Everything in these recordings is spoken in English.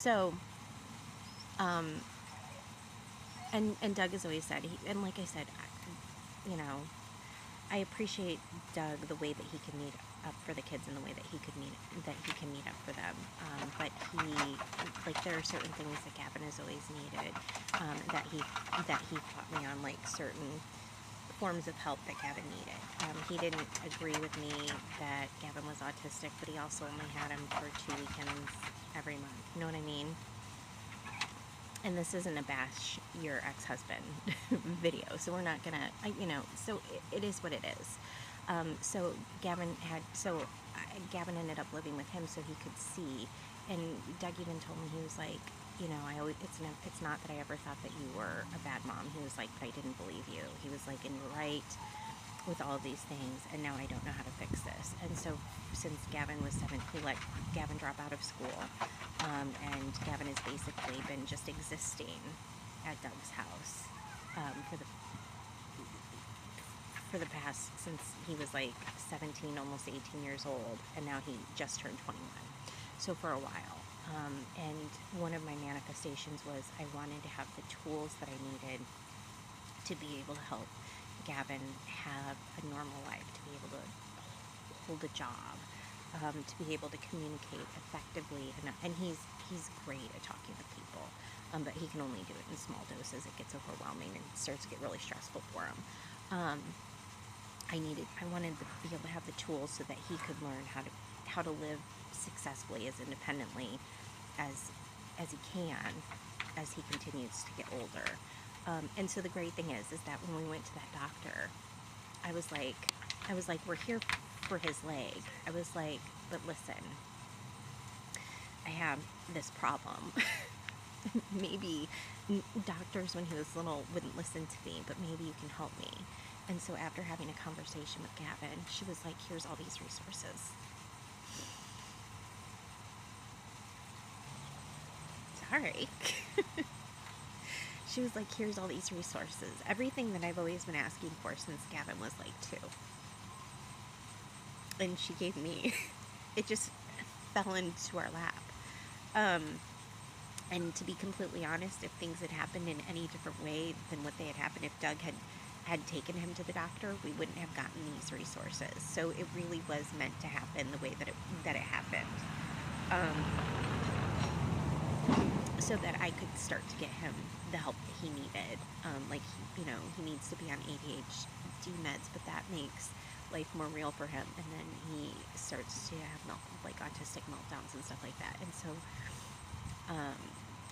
So, um, and Doug has always said, and like I said, you know, I appreciate Doug the way that he can meet up for the kids and the way that he can meet up for them. But like, there are certain things that Gavin has always needed, that he fought me on, like certain forms of help that Gavin needed. He didn't agree with me that Gavin was autistic, but he also only had him for 2 weekends every month. You know what I mean? And this isn't a bash your ex-husband video, so we're not gonna, so it is what it is. So Gavin ended up living with him so he could see, and Doug even told me, he was like, it's not that I ever thought that you were a bad mom. He was like, but I didn't believe you. He was like, and you're right with all of these things, and now I don't know how to fix this. And so since Gavin was 7, he let Gavin drop out of school, and Gavin has basically been just existing at Doug's house for the past, since he was like 17, almost 18 years old, and now he just turned 21. So for a while. And one of my manifestations was I wanted to have the tools that I needed to be able to help Gavin have a normal life, to be able to hold a job, to be able to communicate effectively. And he's great at talking to people, but he can only do it in small doses. It gets overwhelming and it starts to get really stressful for him. I wanted to be able to have the tools so that he could learn how to live successfully, as independently as he can, as he continues to get older. And so the great thing is that when we went to that doctor, I was like, we're here for his leg. I was like, but listen, I have this problem. Maybe doctors, when he was little, wouldn't listen to me, but maybe you can help me. And so after having a conversation with Gavin, she was like, here's all these resources. Sorry. She was like, here's all these resources. Everything that I've always been asking for since Gavin was like 2. And she gave me, it just fell into our lap. And to be completely honest, if things had happened in any different way than what they had happened, if Doug had taken him to the doctor, we wouldn't have gotten these resources. So it really was meant to happen the way that it happened. So that I could start to get him the help that he needed. He needs to be on ADHD meds, but that makes life more real for him. And then he starts to have autistic meltdowns and stuff like that. And so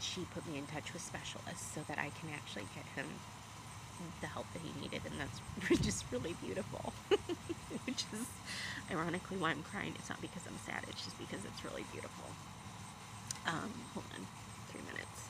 she put me in touch with specialists so that I can actually get him the help that he needed, and that's just really beautiful. Which is ironically why I'm crying. It's not because I'm sad, it's just because it's really beautiful. Hold on, 3 minutes.